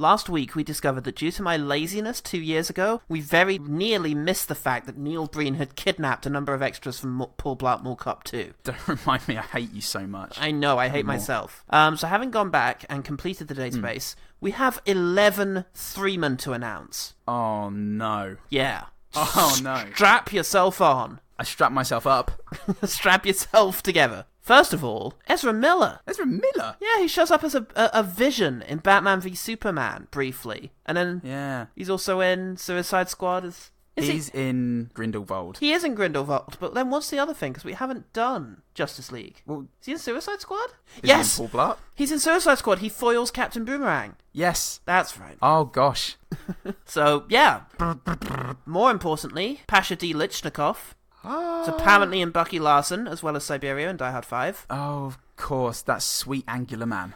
last week we discovered that due to my laziness 2 years ago, we very nearly missed the fact that Neil Breen had kidnapped a number of extras from Paul Blart Mall Cop 2. Don't remind me, I hate you so much. I know, I hate myself. So having gone back and completed the database, we have 11 threeman to announce. Oh, no. Yeah. Oh, no. Strap yourself on. I strap myself up. Strap yourself together. First of all, Ezra Miller. Ezra Miller? Yeah, he shows up as a vision in Batman v Superman, briefly. And then he's also in Suicide Squad. He's in Grindelwald. He is in Grindelwald, but then what's the other thing? Because we haven't done Justice League. Well, is he in Suicide Squad? Yes! He in Paul Blart? He's in Suicide Squad. He foils Captain Boomerang. Yes. That's right. Oh, gosh. So, yeah. More importantly, Pasha D. Lichnikov. It's apparently in Bucky Larson, as well as Siberia and Die Hard 5. Oh, of course, that sweet angular man.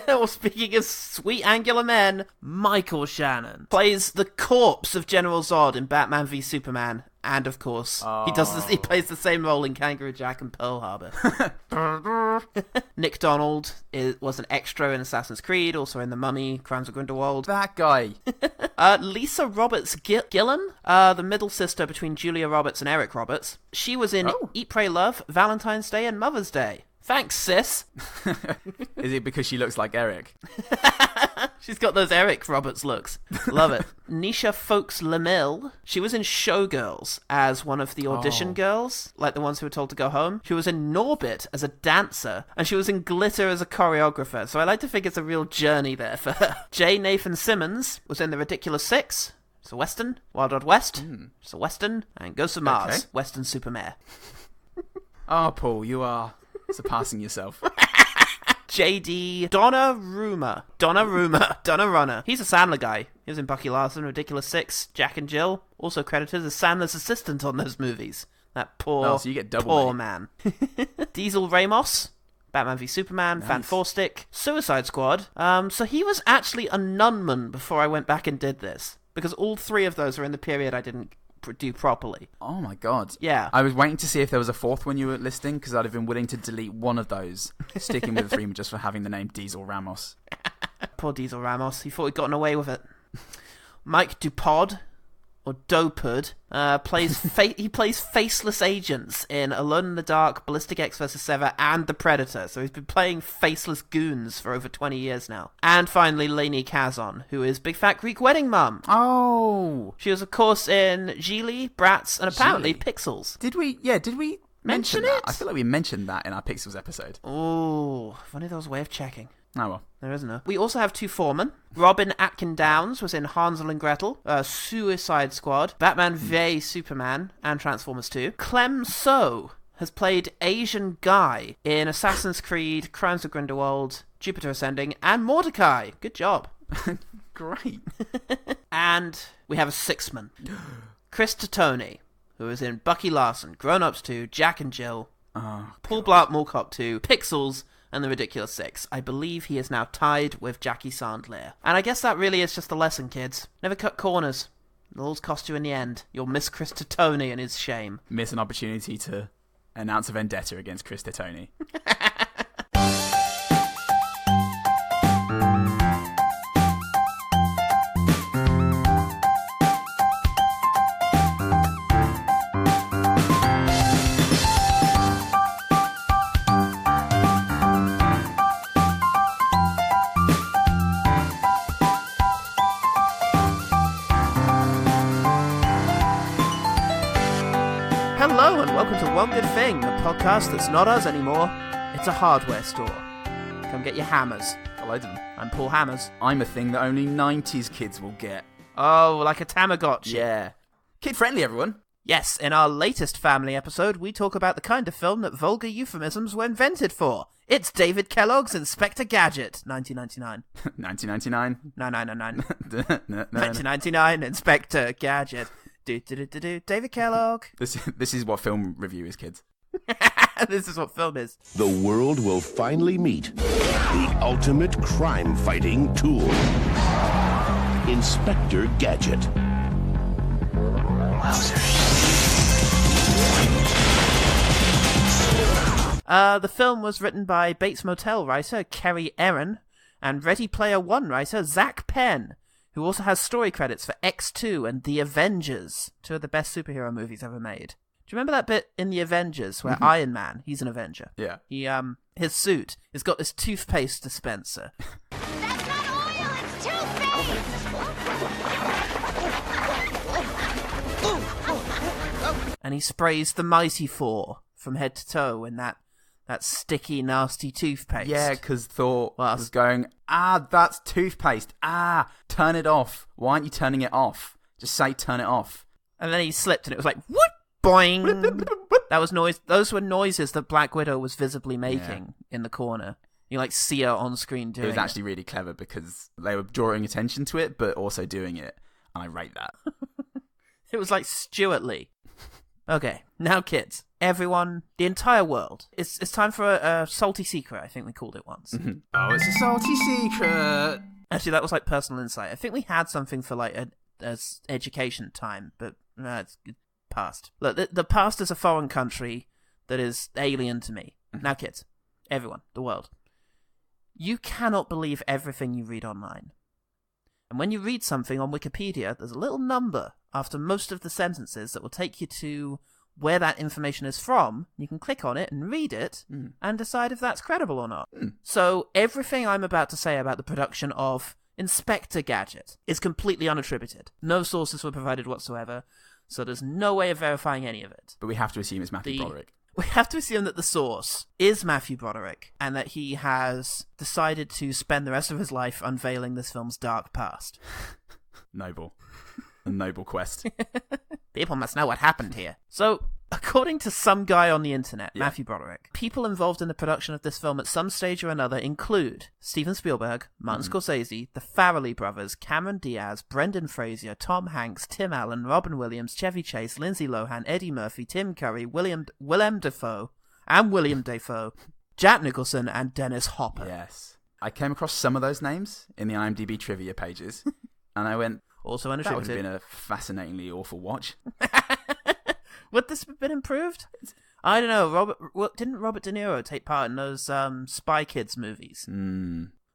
Well, speaking of sweet angular men, Michael Shannon plays the corpse of General Zod in Batman v Superman. And, of course, he plays the same role in Kangaroo Jack and Pearl Harbor. Nick Donald was an extra in Assassin's Creed, also in The Mummy, Crimes of Grindelwald. That guy. Lisa Roberts Gillen, the middle sister between Julia Roberts and Eric Roberts. She was in Eat, Pray, Love, Valentine's Day, and Mother's Day. Thanks, sis. Is it because she looks like Eric? She's got those Eric Roberts looks. Love it. Nisha Folks Lamille. She was in Showgirls as one of the audition girls, like the ones who were told to go home. She was in Norbit as a dancer, and she was in Glitter as a choreographer. So I like to think it's a real journey there for her. J. Nathan Simmons was in The Ridiculous Six. It's a Western. Wild Wild West. It's a Western. And Ghosts of Mars. Western Supermare. Oh, Paul, you are surpassing yourself. JD Donnarumma. He's a Sandler guy. He was in Bucky Larson, Ridiculous Six, Jack and Jill. Also credited as Sandler's assistant on those movies. That poor, so you get double poor man. Diesel Ramos, Batman v Superman, nice. Fan Four Stick, Suicide Squad. So he was actually a nunman before I went back and did this. Because all three of those are in the period I didn't do properly. Oh my god. Yeah. I was waiting to see if there was a fourth when you were listing, because I'd have been willing to delete one of those, sticking with the threeman just for having the name Diesel Ramos. Poor Diesel Ramos. He thought he'd gotten away with it. Mike Dupod, or Dopud, he plays faceless agents in Alone in the Dark, Ballistic X vs. Sever, and The Predator. So he's been playing faceless goons for over 20 years now. And finally, Lainey Kazan, who is Big Fat Greek Wedding Mum. Oh! She was, of course, in Geely, Bratz, and apparently Pixels. Did we mention it? I feel like we mentioned that in our Pixels episode. Oh, if only there was a way of checking. Oh well. There isn't a. We also have two foremen. Robin Atkin Downs was in Hansel and Gretel, Suicide Squad, Batman v Superman, and Transformers 2. Clem So has played Asian Guy in Assassin's Creed, Crimes of Grindelwald, Jupiter Ascending, and Mordecai. Good job. Great. And we have a six-man. Chris Totoni, who is in Bucky Larson, Grown Ups 2, Jack and Jill, Paul Blart Mall Cop 2, Pixels, and The Ridiculous Six. I believe he is now tied with Jackie Sandler. And I guess that really is just a lesson, kids. Never cut corners. It'll always cost you in the end. You'll miss Chris Totoni and his shame. Miss an opportunity to announce a vendetta against Chris Totoni. Hello and welcome to One Good Thing, the podcast that's not us anymore. It's a hardware store. Come get your hammers. I like them. I'm Paul Hammers. I'm a thing that only 90s kids will get. Oh, like a Tamagotchi. Yeah. Kid-friendly, everyone. Yes, in our latest family episode, we talk about the kind of film that vulgar euphemisms were invented for. It's David Kellogg's Inspector Gadget, 1999. 1999? 9999. 1999, Inspector Gadget. David Kellogg. This is what film review is, kids. This is what film is. The world will finally meet the ultimate crime-fighting tool. Inspector Gadget. The film was written by Bates Motel writer Kerry Ehrin, And Ready Player One writer Zach Penn, who also has story credits for X2 and The Avengers, two of the best superhero movies ever made. Do you remember that bit in The Avengers where Iron Man, he's an Avenger? Yeah. His suit has got this toothpaste dispenser. That's not oil, it's toothpaste! And he sprays the Mighty Four from head to toe in that sticky, nasty toothpaste. Yeah, because Thor was going, that's toothpaste. Turn it off. Why aren't you turning it off? Just say turn it off. And then he slipped and it was like, whoop, boing. That was noise. Those were noises that Black Widow was visibly making in the corner. You see her on screen doing it. It was actually really clever because they were drawing attention to it, but also doing it. And I rate that. It was like Stuart Lee. Okay, now kids, everyone, the entire world. It's time for a salty secret, I think we called it once. Oh, it's a salty secret. Actually, that was like personal insight. I think we had something for like a education time, but it's past. Look, the past is a foreign country that is alien to me. Now kids, everyone, the world. You cannot believe everything you read online. And when you read something on Wikipedia, there's a little number after most of the sentences that will take you to where that information is from. You can click on it and read it and decide if that's credible or not. So everything I'm about to say about the production of Inspector Gadget is completely unattributed. No sources were provided whatsoever, so there's no way of verifying any of it. But we have to assume it's Matthew Broderick. We have to assume that the source is Matthew Broderick and that he has decided to spend the rest of his life unveiling this film's dark past. Noble. A noble quest. People must know what happened here. So, according to some guy on the internet, Matthew Broderick, people involved in the production of this film at some stage or another include Steven Spielberg, Martin Scorsese, the Farrelly brothers, Cameron Diaz, Brendan Fraser, Tom Hanks, Tim Allen, Robin Williams, Chevy Chase, Lindsay Lohan, Eddie Murphy, Tim Curry, Willem Dafoe, Jack Nicholson, and Dennis Hopper. Yes. I came across some of those names in the IMDb trivia pages, and I went, also that unattributed. would have been a fascinatingly awful watch. Would this have been improved? I don't know. Didn't Robert De Niro take part in those Spy Kids movies?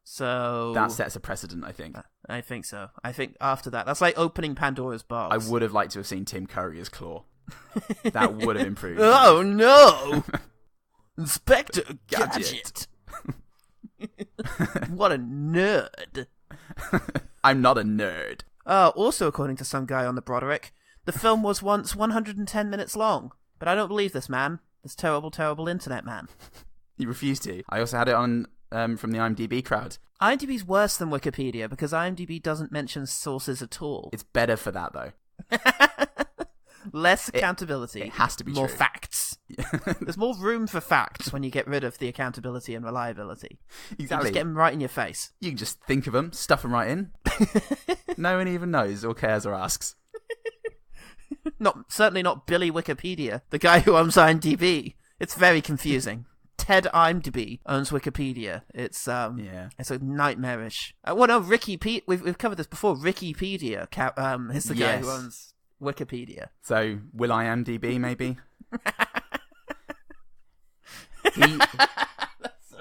So that sets a precedent, I think. I think so. I think after that, that's like opening Pandora's box. I would have liked to have seen Tim Curry as Claw. That would have improved. Oh no! Inspector Gadget. What a nerd. I'm not a nerd. Also, according to some guy on the Broderick, the film was once 110 minutes long. But I don't believe this man. This terrible, terrible internet man. You refuse to. I also had it on from the IMDb crowd. IMDb's worse than Wikipedia because IMDb doesn't mention sources at all. It's better for that, though. Less accountability. It has to be more true. Facts. There's more room for facts when you get rid of the accountability and reliability. Exactly. You just get them right in your face. You can just think of them, stuff them right in. No one even knows or cares or asks. Certainly not Billy Wikipedia, the guy who owns IMDb. It's very confusing. Ted IMDb owns Wikipedia. It's it's a nightmarish. Ricky Pete. We've covered this before. Rickypedia is the guy who owns Wikipedia. So Will.I.AMDB maybe.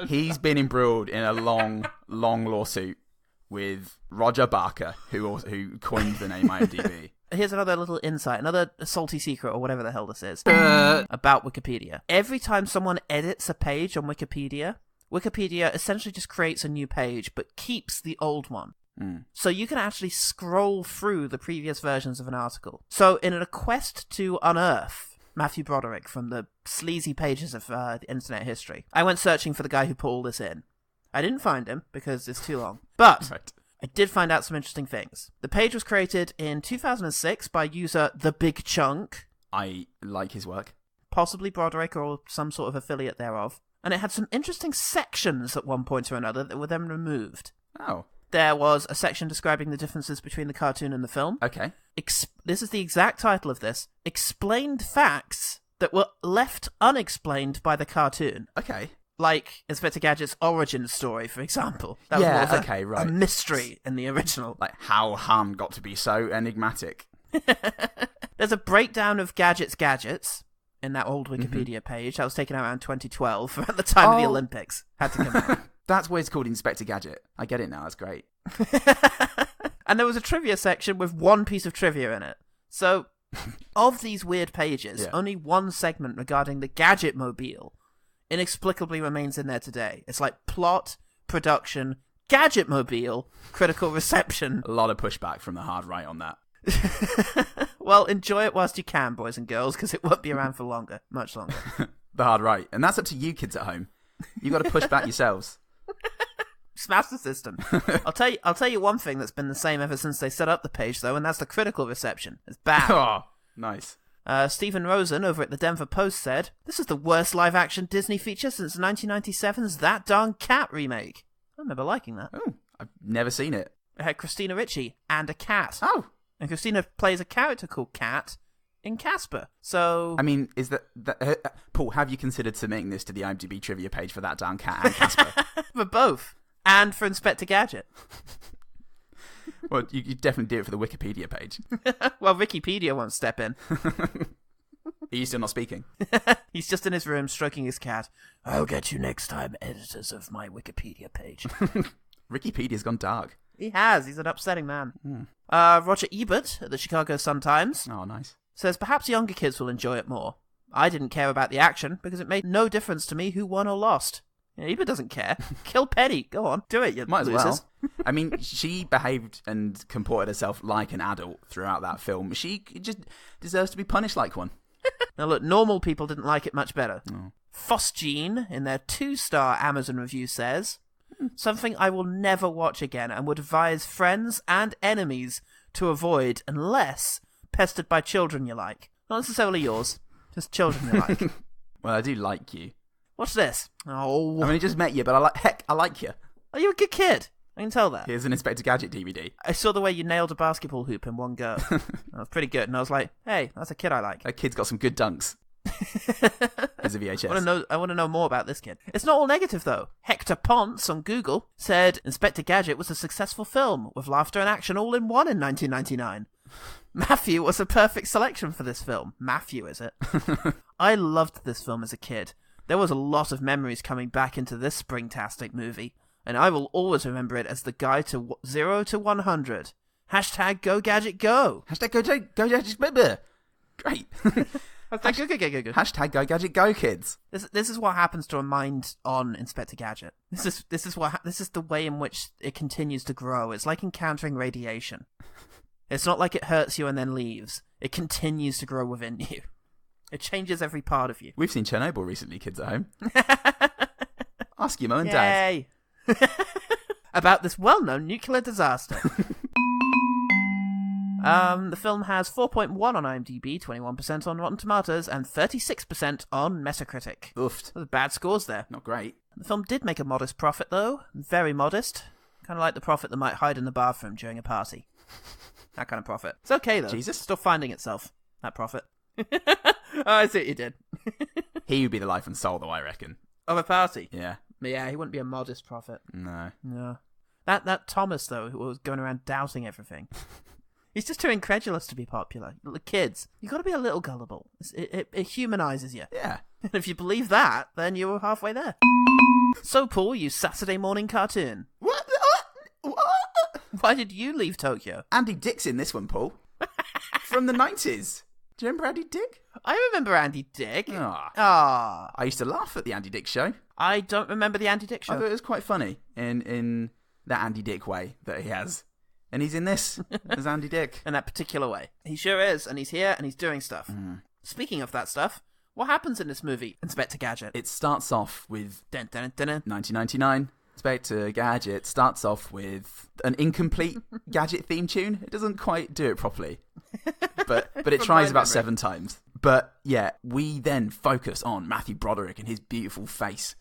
He's been embroiled in a long lawsuit with Roger Barker, who coined the name IMDb. Here's another little insight, another salty secret, or whatever the hell this is, about Wikipedia. Every time someone edits a page on Wikipedia, Wikipedia essentially just creates a new page, but keeps the old one. So you can actually scroll through the previous versions of an article. So in a quest to unearth Matthew Broderick from the sleazy pages of the internet history, I went searching for the guy who put all this in. I didn't find him, because it's too long. But right. I did find out some interesting things. The page was created in 2006 by user The Big Chunk. I like his work. Possibly Broderick or some sort of affiliate thereof. And it had some interesting sections at one point or another that were then removed. Oh. There was a section describing the differences between the cartoon and the film. Okay. This is the exact title of this. Explained facts that were left unexplained by the cartoon. Okay. Like Inspector Gadget's origin story, for example. That was more of a mystery in the original. Like how Han got to be so enigmatic. There's a breakdown of Gadget's gadgets in that old Wikipedia page. That was taken out around 2012, at the time of the Olympics. Had to come out. That's why it's called Inspector Gadget. I get it now. That's great. And there was a trivia section with one piece of trivia in it. So, of these weird pages, only one segment regarding the Gadget Mobile inexplicably remains in there today. It's like plot, production, Gadget Mobile, critical reception. A lot of pushback from the hard right on that. Well, enjoy it whilst you can, boys and girls, because it won't be around for longer. Much longer. The hard right. And that's up to you kids at home. You got to push back yourselves. Smash the system. I'll tell you one thing that's been the same ever since they set up the page, though, and that's the critical reception. It's bad. Oh, nice. Stephen Rosen over at the Denver Post said, "This is the worst live-action Disney feature since 1997's That Darn Cat remake." I remember liking that. Oh, I've never seen it. It had Christina Ricci and a cat. Oh. And Christina plays a character called Cat in Casper. So... I mean, is that Paul, have you considered submitting this to the IMDb trivia page for That Darn Cat and Casper? For both. And for Inspector Gadget. Well, you definitely do it for the Wikipedia page. Well, Wikipedia won't step in. Are you still not speaking? He's just in his room stroking his cat. "I'll get you next time, editors of my Wikipedia page." Wikipedia's gone dark. He has. He's an upsetting man. Roger Ebert at the Chicago Sun-Times Oh, nice. says, "Perhaps younger kids will enjoy it more. I didn't care about the action because it made no difference to me who won or lost." Yeah, Ebert doesn't care. Kill Penny. Go on. Do it, you Might as losers. well. I mean, she behaved and comported herself like an adult throughout that film. She just deserves to be punished like one. Now look, normal people didn't like it much better. Oh. Phosgene, in their 2-star Amazon review, says, "Something I will never watch again and would advise friends and enemies to avoid unless pestered by children you like. Not necessarily yours, just children you like." Well, I do like you. What's this? Oh, I mean, I just met you, but I like you. are you a good kid? I can tell that. Here's an Inspector Gadget DVD. I saw the way you nailed a basketball hoop in one go. That was pretty good, and I was like, hey, that's a kid I like. That kid's got some good dunks. There's a VHS. I want to know more about this kid. It's not all negative, though. Hector Ponce on Google said Inspector Gadget was a successful film with laughter and action all in one in 1999. Matthew was a perfect selection for this film. Matthew, is it? I loved this film as a kid. There was a lot of memories coming back into this springtastic movie, and I will always remember it as the guide to 0 to 100. Hashtag Go Gadget Go. Hashtag Go Gadget Go. Great. Go. Hashtag Go Gadget Go, kids. This is what happens to a mind on Inspector Gadget. This is the way in which it continues to grow. It's like encountering radiation. It's not like it hurts you and then leaves. It continues to grow within you. It changes every part of you. We've seen Chernobyl recently, kids at home. Ask your mum and dad. Yay! About this well-known nuclear disaster. The film has 4.1 on IMDb, 21% on Rotten Tomatoes, and 36% on Metacritic. Oofed. Those are bad scores there. Not great. The film did make a modest profit, though. Very modest. Kind of like the profit that might hide in the bathroom during a party. That kind of profit. It's okay, though. Jesus. Still finding itself, that profit. Oh, I see what you did. He would be the life and soul, though, I reckon. Of a party? Yeah. Yeah, he wouldn't be a modest prophet. No. No. That Thomas, though, who was going around doubting everything. He's just too incredulous to be popular. The kids, you got to be a little gullible. It humanizes you. Yeah. And if you believe that, then you're halfway there. So, Paul, you Saturday morning cartoon. What? Why did you leave Tokyo? Andy Dick's in this one, Paul. From the 90s. Do you remember Andy Dick? I remember Andy Dick. I used to laugh at the Andy Dick show. I don't remember the Andy Dick show. I thought it was quite funny in that Andy Dick way that he has. And he's in this as Andy Dick. In that particular way. He sure is, and he's here, and he's doing stuff. Speaking of that stuff, what happens in this movie, Inspector Gadget? It starts off with Dun, dun, dun, dun. 1999. Inspector Gadget starts off with an incomplete Gadget theme tune. It doesn't quite do it properly. But it tries about 7 times. But yeah, we then focus on Matthew Broderick and his beautiful face.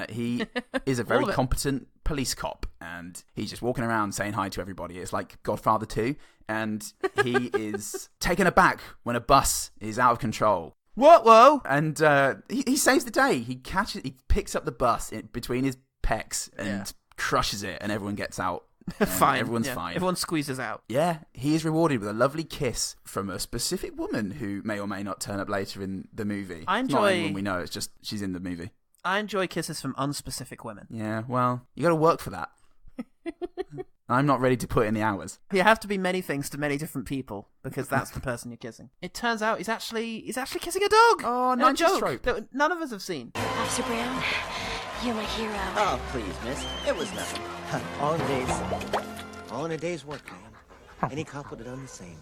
He is a very competent police cop, and he's just walking around saying hi to everybody. It's like Godfather 2, and he is taken aback when a bus is out of control. Whoa! And he saves the day. He picks up the bus between his pecs and crushes it, and everyone gets out. Fine. Everyone's fine. Everyone squeezes out. Yeah, he is rewarded with a lovely kiss from a specific woman who may or may not turn up later in the movie. I It's not enjoy- anyone we know, it's just she's in the movie. I enjoy kisses from unspecific women. Yeah, well, you got to work for that. I'm not ready to put in the hours. You have to be many things to many different people because that's the person you're kissing. It turns out he's actually kissing a dog. Oh, a 90s joke trope. that none of us have seen. Officer Brown, you're my hero. Oh, please, miss. It was nothing. All in a day's work, man. Any cop would have done the same.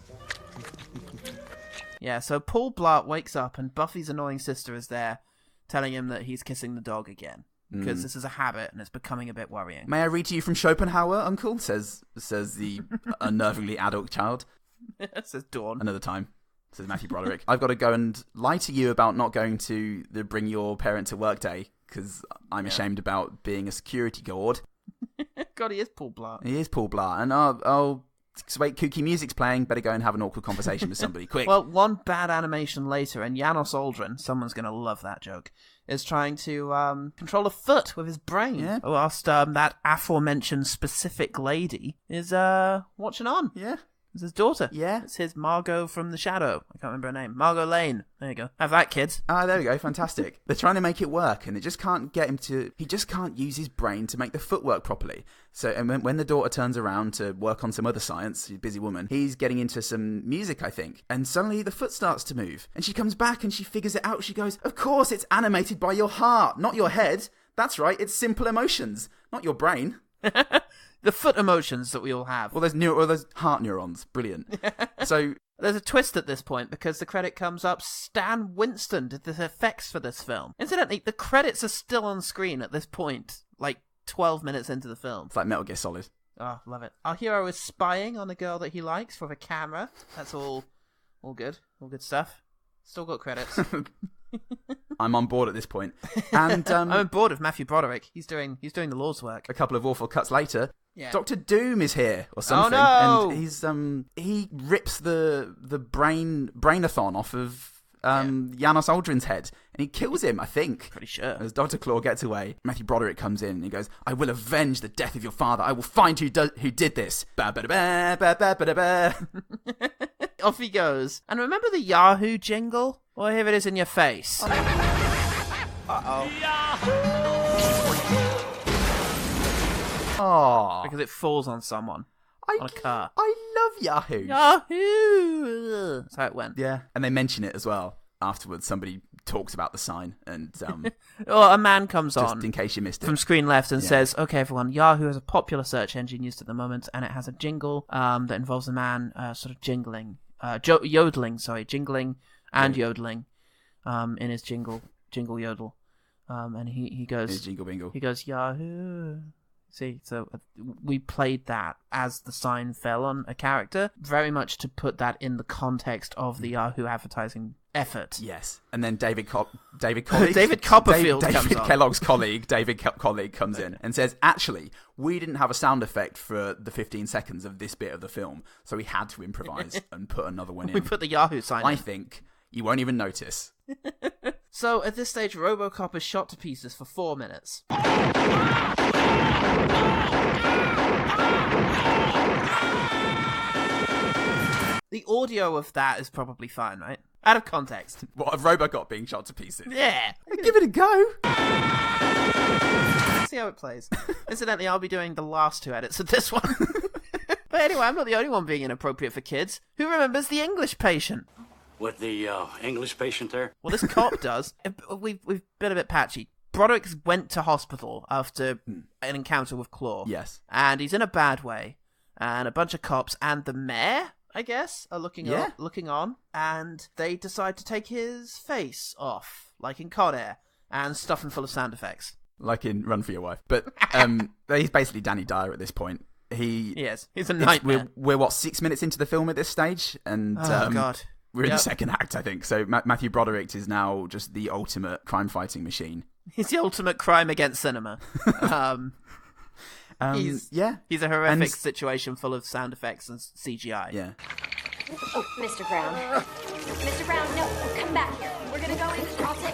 Yeah, so Paul Blart wakes up and Buffy's annoying sister is there telling him that he's kissing the dog again. Because this is a habit and it's becoming a bit worrying. May I read to you from Schopenhauer, Uncle? Says the unnervingly adult child. Says Dawn. Another time. Says Matthew Broderick. I've got to go and lie to you about not going to the Bring Your Parent to Work Day because I'm ashamed about being a security guard. God, he is Paul Blart. He is Paul Blart. And I'll wait, kooky music's playing. Better go and have an awkward conversation with somebody. Quick. Well, one bad animation later, and Janos Aldrin, someone's going to love that joke, is trying to control a foot with his brain. Yeah. Whilst that aforementioned specific lady is watching on. Yeah. It's his daughter. Yeah. It's his Margot from The Shadow. I can't remember her name. Margot Lane. There you go. Have that, kids. Ah, there we go. Fantastic. They're trying to make it work, and they just can't get him to... He just can't use his brain to make the foot work properly. So, and when the daughter turns around to work on some other science, she's a busy woman, he's getting into some music, I think. And suddenly the foot starts to move. And she comes back and she figures it out. She goes, of course, it's animated by your heart, not your head. That's right. It's simple emotions, not your brain. The foot emotions that we all have. Well, there's heart neurons. Brilliant. So there's a twist at this point because the credit comes up. Stan Winston did the effects for this film. Incidentally, the credits are still on screen at this point, like 12 minutes into the film. it's like Metal Gear Solid. Oh, love it. Our hero is spying on a girl that he likes with a camera. That's all good. All good stuff. Still got credits. I'm on board at this point. And I'm on board with Matthew Broderick. He's doing the Lord's work. a couple of awful cuts later, Yeah. Dr. Doom is here or something. Oh, no! And he's he rips the brainathon off of Janos Aldrin's head and he kills him, I think. Pretty sure. As Dr. Claw gets away, Matthew Broderick comes in and he goes, I will avenge the death of your father. I will find who did this. Ba-ba-da-ba, ba-ba-da-ba. Off he goes. And remember the Yahoo jingle? Well, here it is in your face. Oh, Because it falls on someone. On a car. I love Yahoo. Yahoo! That's how it went. Yeah, and they mention it as well afterwards. Somebody talks about the sign and Or a man comes just on in case you missed it. from screen left and Yeah. says, okay, everyone, Yahoo is a popular search engine used at the moment, and it has a jingle that involves a man sort of jingling, jingling and yodeling in his jingle yodel. And he goes... Here's Jingle Bingle. He goes, Yahoo. See, so we played that as the sign fell on a character, very much to put that in the context of the Yahoo advertising effort. Yes, and then David Copperfield comes on. Kellogg's colleague, David colleague comes in and says, actually, we didn't have a sound effect for the 15 seconds of this bit of the film, so we had to improvise and put another one in. We put the Yahoo sign I in. think you won't even notice. So at this stage, Robocop is shot to pieces for 4 minutes. The audio of that is probably fine, right? Out of context. What, of Robocop being shot to pieces? Yeah. Give it a go. See how it plays. Incidentally, I'll be doing the last 2 edits of this one. But anyway, I'm not the only one being inappropriate for kids. Who remembers The English Patient? With the English patient there? Well, this cop does. We've been a bit patchy. Broderick went to hospital after an encounter with Claw. Yes. And he's in a bad way. And a bunch of cops and the mayor, I guess, are looking on. And they decide to take his face off, like in Con Air, and stuff him full of sound effects. Like in Run for Your Wife. But he's basically Danny Dyer at this point. He is. He's a nightmare. We're 6 minutes into the film at this stage? And Oh, God. we're in the second act, I think. So Matthew Broderick is now just the ultimate crime-fighting machine. He's the ultimate crime against cinema. He's a horrific situation full of sound effects and CGI. Yeah. Oh, Mr. Brown. Mr. Brown, no, come back here. We're gonna go in. I'll take.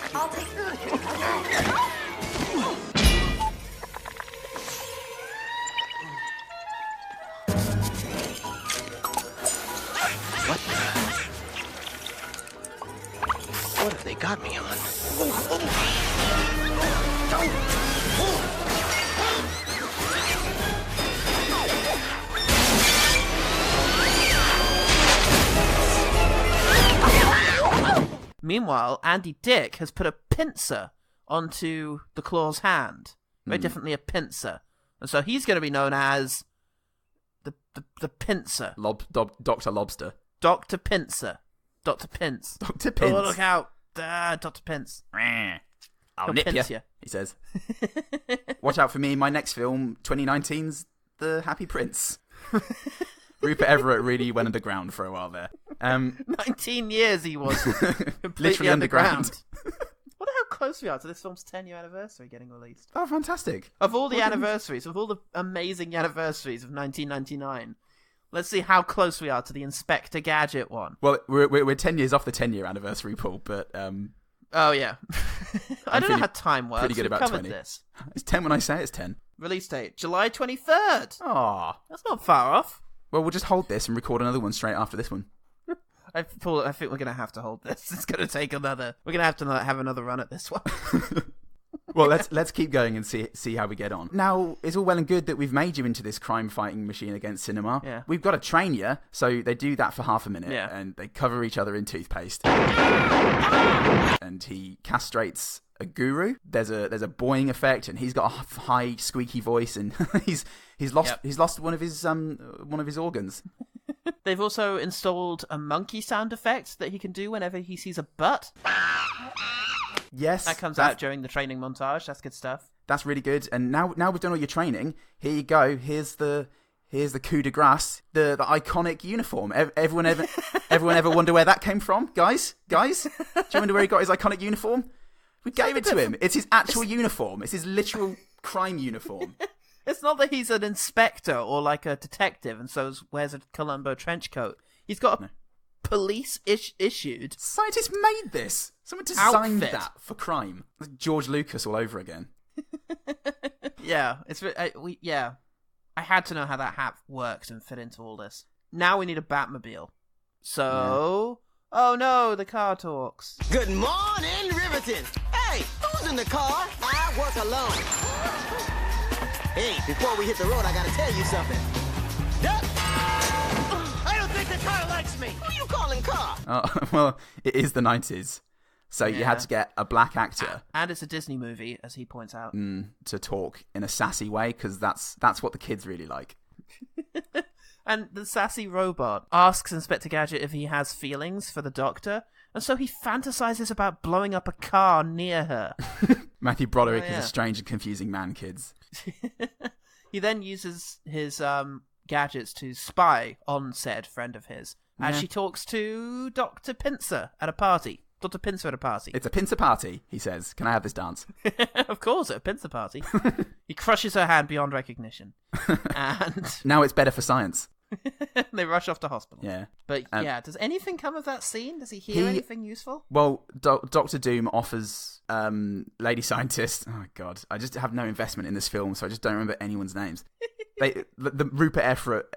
What have they got me on? Meanwhile, Andy Dick has put a pincer onto the claw's hand. Very differently, a pincer. And so he's going to be known as the pincer. Dr. Lobster. Dr. Pincer. Dr. Pince. Dr. Pince. Oh, look out. Dr. Pince. I'll He'll nip pince you, he says. Watch out for me in my next film, 2019's The Happy Prince. Rupert Everett really went underground for a while there. 19 years he was completely Literally underground. Wonder how close we are to this film's 10-year anniversary getting released. Oh, fantastic. Of all the anniversaries, of all the amazing anniversaries of 1999, let's see how close we are to the Inspector Gadget one. Well, we're 10 years off the 10-year anniversary, Paul, but... Oh, yeah. I don't know how time works. Pretty good about 20. This. It's 10 when I say it's 10. Release date, July 23rd. Aw. That's not far off. Well, we'll just hold this and record another one straight after this one. I think we're going to have to hold this. It's going to take another... We're going to have another run at this one. Well, let's keep going and see how we get on. Now, it's all well and good that we've made you into this crime-fighting machine against cinema. Yeah. We've got to train you, so they do that for half a minute, Yeah. and they cover each other in toothpaste. And he castrates a guru. There's a boing effect, and he's got a high, squeaky voice, and he's lost one of his organs. They've also installed a monkey sound effect that he can do whenever he sees a butt. Yes. That comes out during the training montage. That's good stuff. That's really good. And now we've done all your training. Here you go. Here's the coup de grace, the iconic uniform. Everyone ever wonder where that came from, guys? Do you wonder where he got his iconic uniform? We gave it to him. It's his actual uniform. It's his literal crime uniform. It's not that he's an inspector or like a detective and so wears a Columbo trench coat. He's got a police-issued... Scientists made this. Someone designed outfit. that for crime. Like George Lucas all over again. Yeah, I had to know how that hat works and fit into all this. Now we need a Batmobile. So... Yeah. Oh no, the car talks. Good morning, Riverton. Hey, who's in the car? I work alone. Hey, before we hit the road, I gotta tell you something. I don't think the car likes me. Who you calling car? Oh, well, it is the 90s. So you had to get a black actor. And it's a Disney movie, as he points out. To talk in a sassy way, because that's what the kids really like. And the sassy robot asks Inspector Gadget if he has feelings for the Doctor, and so he fantasizes about blowing up a car near her. Matthew Broderick is a strange and confusing man, kids. He then uses his gadgets to spy on said friend of his, as she talks to Dr. Pincer at a party. Dr. Pincer at a party. It's a pincer party, he says. Can I have this dance? Of course, at a pincer party. He crushes her hand beyond recognition. And now it's better for science. they rush off to hospital. Yeah. But does anything come of that scene? Does he hear anything useful? Well, Dr. Doom offers Lady Scientist... Oh, God. I just have no investment in this film, so I just don't remember anyone's names. The Rupert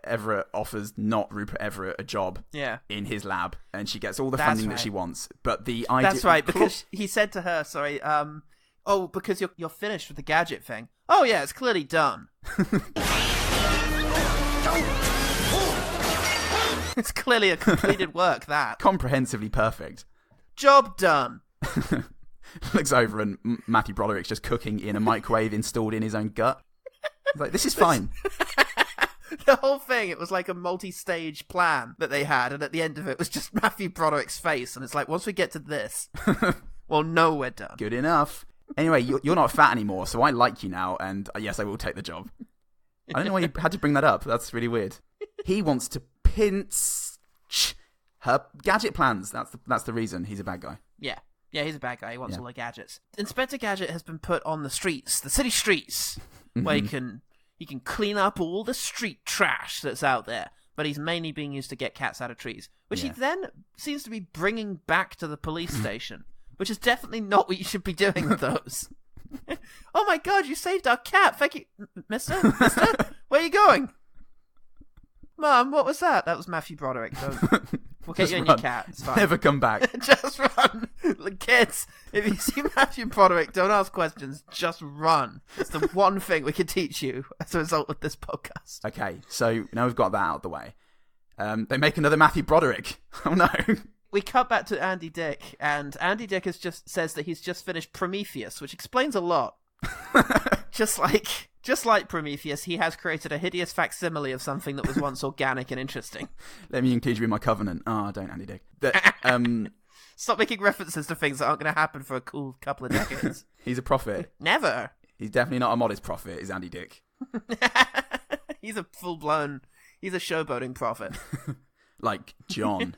Everett offers not Rupert Everett a job in his lab, and she gets all the funding that she wants. But the idea... That's right, because he said to her, because you're finished with the gadget thing. Oh, yeah, it's clearly done. It's clearly a completed work, that. Comprehensively perfect. Job done. Looks over and Matthew Broderick's just cooking in a microwave installed in his own gut. He's like, this is fine. The whole thing, it was like a multi-stage plan that they had, and at the end of it was just Matthew Broderick's face, and it's like, once we get to this, we'll know we're done. Good enough. Anyway, you're not fat anymore, so I like you now, and yes, I will take the job. I don't know why you had to bring that up. That's really weird. He wants to pinch her gadget plans. That's the reason he's a bad guy. Yeah, he's a bad guy. He wants all the gadgets. Inspector Gadget has been put on the streets, the city streets, where he can clean up all the street trash that's out there. But he's mainly being used to get cats out of trees, which he then seems to be bringing back to the police station, which is definitely not what you should be doing with those. Oh my God, you saved our cat. Thank you. Mister, where are you going? Mum, what was that? That was Matthew Broderick. We'll get you and your cat. It's fine. Never come back. Just run. Kids, if you see Matthew Broderick, don't ask questions. Just run. It's the one thing we can teach you as a result of this podcast. Okay, so now we've got that out of the way. They make another Matthew Broderick. Oh no. we cut back to Andy Dick, and Andy Dick says that he's just finished Prometheus, which explains a lot. Just like Prometheus, he has created a hideous facsimile of something that was once organic and interesting. Let me include you in my covenant. Oh, don't, Andy Dick. Stop making references to things that aren't going to happen for a cool couple of decades. He's a prophet. Never. He's definitely not a modest prophet, is Andy Dick. He's a full-blown... He's a showboating prophet. Like John,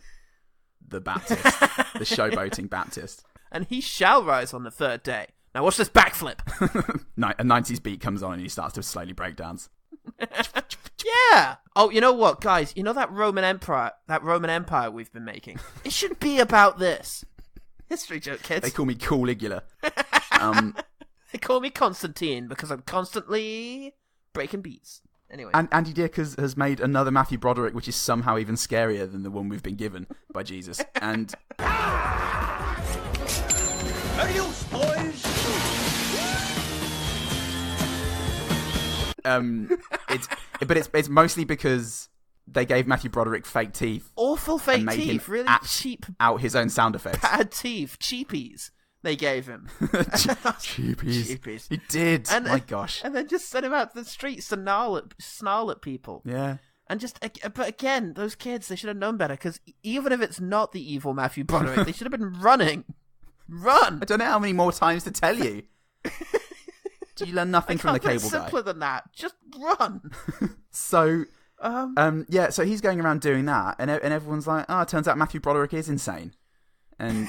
the Baptist. The showboating Baptist. And he shall rise on the third day. Now watch this backflip. A 90s beat comes on and he starts to slowly break dance. Yeah. Oh, you know what, guys? You know that Roman Empire we've been making? It should be about this. History joke, kids. They call me Caligula. They call me Constantine because I'm constantly breaking beats. Anyway. And Andy Dick has made another Matthew Broderick, which is somehow even scarier than the one we've been given by Jesus. And... Adios, boys! It's mostly because they gave Matthew Broderick fake teeth. Awful fake and made teeth, him really act cheap. Out his own sound effects. Bad teeth, cheapies. They gave him. Cheapies. He did. My gosh. And then just sent him out to the streets to snarl at people. Yeah. And but again, those kids, they should have known better, because even if it's not the evil Matthew Broderick, they should have been running. Run! I don't know how many more times to tell you. Do you learn nothing from the cable guy? Simpler than that. Just run. So, so he's going around doing that, and everyone's like, oh, it turns out Matthew Broderick is insane. And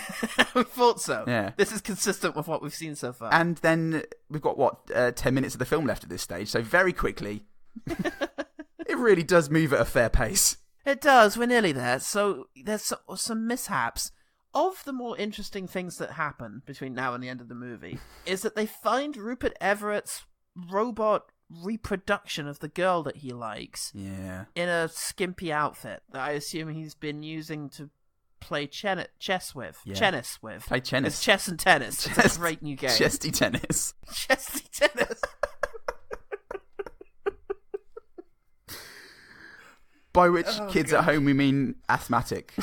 we thought so. Yeah. This is consistent with what we've seen so far. And then we've got, 10 minutes of the film left at this stage, so very quickly, it really does move at a fair pace. It does, we're nearly there. So there's some mishaps. Of the more interesting things that happen between now and the end of the movie is that they find Rupert Everett's robot reproduction of the girl that he likes in a skimpy outfit that I assume he's been using to play chess with. Yeah. Tennis with. Play tennis. It's chess and tennis. It's a great new game. Chesty tennis. Chesty tennis. By which kids at home we mean asthmatic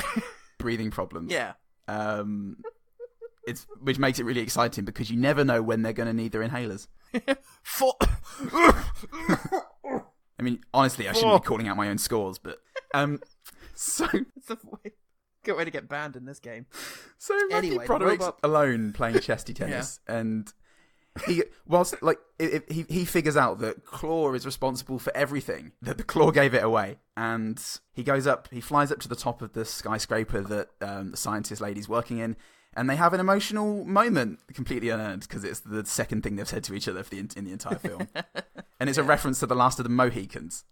breathing problems. Yeah. Which makes it really exciting because you never know when they're going to need their inhalers. I mean, honestly, I shouldn't be calling out my own scores, but so it's a good way to get banned in this game. So Matthew Broderick's alone playing chesty tennis, and he he figures out that Claw is responsible for everything. That the Claw gave it away, and he flies up to the top of the skyscraper that the scientist lady's working in, and they have an emotional moment, completely unearned, because it's the second thing they've said to each other in the entire film, and it's a reference to the last of the Mohicans.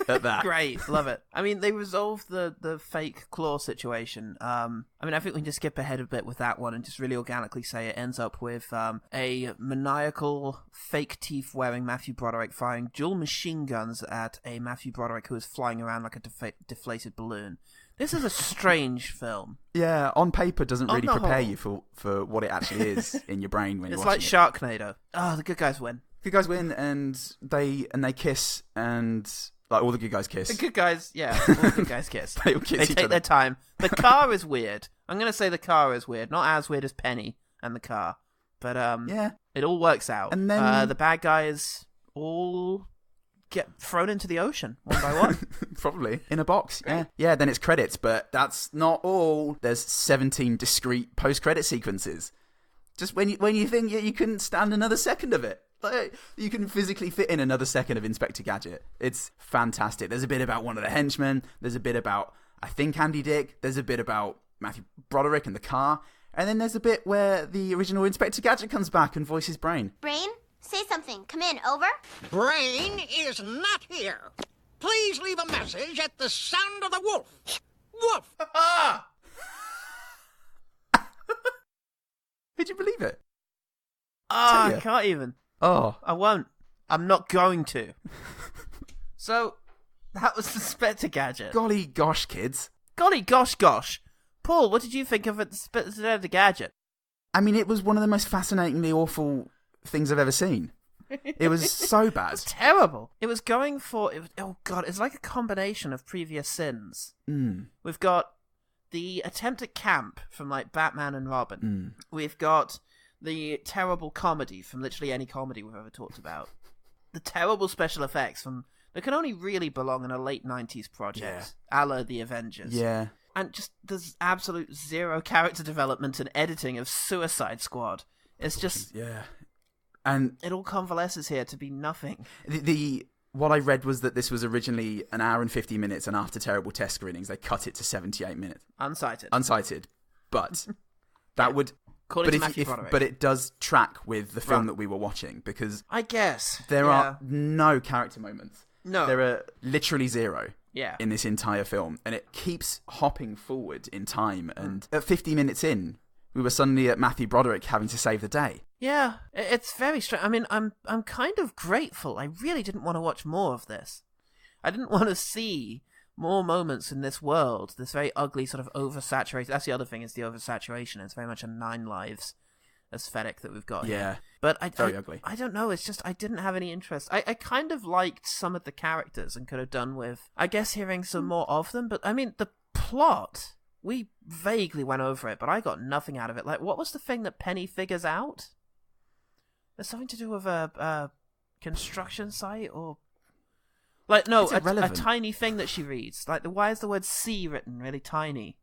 At that, great, love it. I mean, they resolved the fake Claw situation. I think we can just skip ahead a bit with that one and just really organically say it ends up with a maniacal, fake teeth wearing Matthew Broderick firing dual machine guns at a Matthew Broderick who is flying around like a deflated balloon. This is a strange film. Yeah, on paper doesn't really prepare you for what it actually is in your brain when you're watching it. It's like Sharknado. Oh, the good guys win. Good guys win, and they kiss, and like all the good guys kiss. The good guys, yeah, all the good guys kiss. They all kiss each other. They take their time. The car is weird. I'm going to say the car is weird. Not as weird as Penny and the car, but it all works out. And then the bad guys all get thrown into the ocean one by one. Probably in a box. Yeah. Then it's credits, but that's not all. There's 17 discrete post-credit sequences. Just when you think you couldn't stand another second of it. Like, you can physically fit in another second of Inspector Gadget. It's fantastic. There's a bit about one of the henchmen. There's a bit about, I think, Andy Dick. There's a bit about Matthew Broderick and the car. And then there's a bit where the original Inspector Gadget comes back and voices Brain. Brain, say something. Come in, over. Brain is not here. Please leave a message at the sound of the wolf. Wolf! Did you believe it? I can't even. Oh. I won't. I'm not going to. So, that was Inspector Gadget. Golly gosh, kids. Golly gosh. Paul, what did you think of Inspector Gadget? I mean, it was one of the most fascinatingly awful things I've ever seen. It was so bad. It was terrible. It was going for... it's like a combination of previous sins. Mm. We've got the attempt at camp from like Batman and Robin. We've got the terrible comedy from literally any comedy we've ever talked about. The terrible special effects from that can only really belong in a late 90s project, a la The Avengers. Yeah. And just there's absolute zero character development and editing of Suicide Squad. It's just and it all convalesces here to be nothing. What I read was that this was originally an hour and 50 minutes, and after terrible test screenings, they cut it to 78 minutes. Unsighted, but that would. But it does track with the film that we were watching, because I guess there are no character moments. No, there are literally zero. Yeah. In this entire film, and it keeps hopping forward in time. And at 50 minutes in, we were suddenly at Matthew Broderick having to save the day. Yeah, it's very strange. I mean, I'm kind of grateful. I really didn't want to watch more of this. I didn't want to see more moments in this world, this very ugly sort of oversaturated. That's the other thing, is the oversaturation. It's very much a Nine Lives aesthetic that we've got here. But very ugly. I don't know, it's just I didn't have any interest. I kind of liked some of the characters and could have done with, I guess, hearing some more of them, but I mean, the plot, we vaguely went over it, but I got nothing out of it. Like, what was the thing that Penny figures out? There's something to do with a construction site, or... Like, no, a tiny thing that she reads. Like, why is the word C written really tiny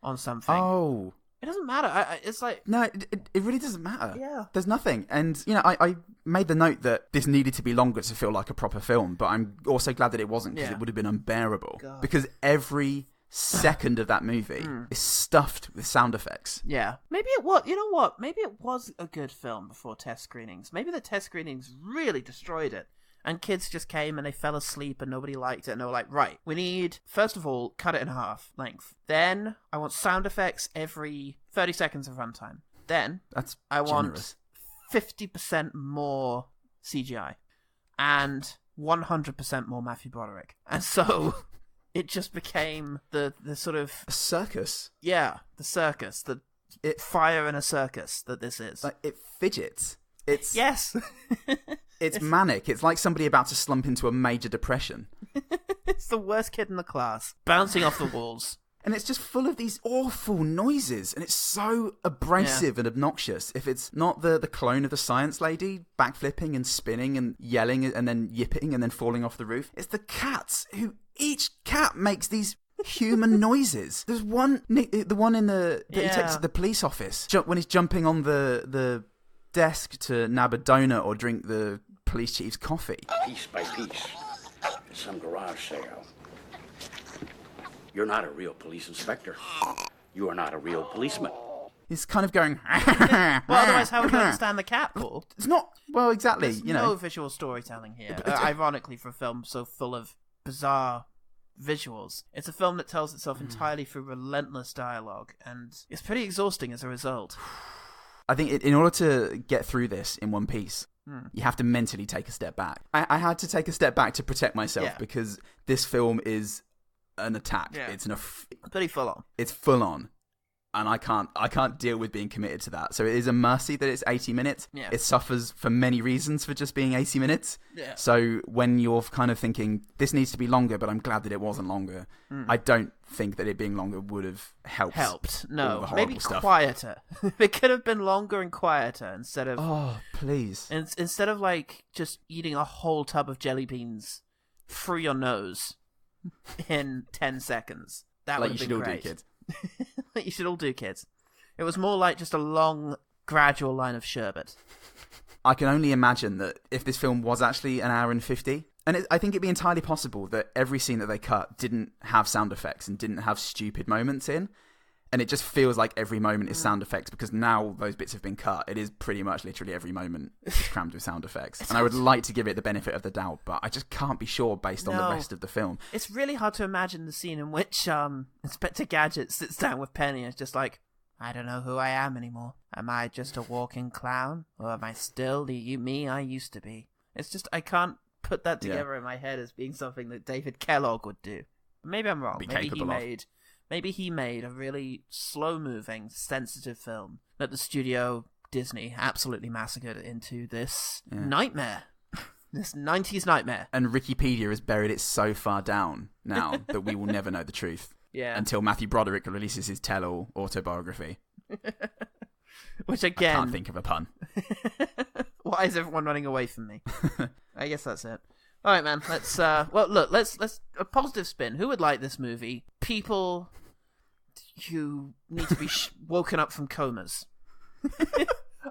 on something? Oh... It doesn't matter. It's like... No, it really doesn't matter. Yeah. There's nothing. And, I made the note that this needed to be longer to feel like a proper film, but I'm also glad that it wasn't, because it would have been unbearable. God. Because every second of that movie is stuffed with sound effects. Yeah. Maybe it was... You know what? Maybe it was a good film before test screenings. Maybe the test screenings really destroyed it. And kids just came and they fell asleep and nobody liked it. And they were like, right, we need, first of all, cut it in half length. Then I want sound effects every 30 seconds of runtime. Then I want 50% more CGI. And 100% more Matthew Broderick. And so it just became the sort of... A circus. Yeah, the circus. Fire in a circus that this is. Like, it fidgets. It's... Yes. It's manic. It's like somebody about to slump into a major depression. It's the worst kid in the class, bouncing off the walls. And it's just full of these awful noises, and it's so abrasive and obnoxious. If it's not the clone of the science lady backflipping and spinning and yelling and then yipping and then falling off the roof, it's the cats who each cat makes these human noises. There's one, the one in that he takes to the police office when he's jumping on the desk to nab a donut or drink the police chief's coffee. Piece by piece. It's some garage sale. You're not a real police inspector. You are not a real policeman. He's kind of going... Well, otherwise how would you understand the cat, Paul? It's not... Well, exactly, There's no visual storytelling here. Ironically, for a film so full of bizarre visuals. It's a film that tells itself entirely through relentless dialogue, and it's pretty exhausting as a result. I think in order to get through this in one piece, you have to mentally take a step back. I had to take a step back to protect myself because this film is an attack. Yeah. It's pretty full on. It's full on, and I can't deal with being committed to that. So it is a mercy that it's 80 minutes. Yeah. It suffers for many reasons for just being 80 minutes. Yeah. So when you're kind of thinking this needs to be longer, but I'm glad that it wasn't longer, I don't think that it being longer would have helped. No, maybe quieter. It could have been longer and quieter instead of... Oh, please. Instead of like just eating a whole tub of jelly beans through your nose in 10 seconds. That would have been great. Like you should all do, kids. Like you should all do, kids. It was more like just a long, gradual line of sherbet. I can only imagine that if this film was actually an hour and 50... And I think it'd be entirely possible that every scene that they cut didn't have sound effects and didn't have stupid moments in. And it just feels like every moment is sound effects because now those bits have been cut. It is pretty much literally every moment is crammed with sound effects. And I would like to give it the benefit of the doubt, but I just can't be sure based on the rest of the film. It's really hard to imagine the scene in which Inspector Gadget sits down with Penny and is just like, I don't know who I am anymore. Am I just a walking clown? Or am I still the me I used to be? It's just, I can't put that together in my head as being something that David Kellogg would do. Maybe I'm wrong. Maybe he made a really slow-moving, sensitive film that the studio Disney absolutely massacred into this nightmare. This 90s nightmare. And Wikipedia has buried it so far down now that we will never know the truth. Yeah. Until Matthew Broderick releases his tell-all autobiography. Which again... I can't think of a pun. Why is everyone running away from me? I guess that's it. All right, man. Let's let's a positive spin. Who would like this movie? People who need to be woken up from comas.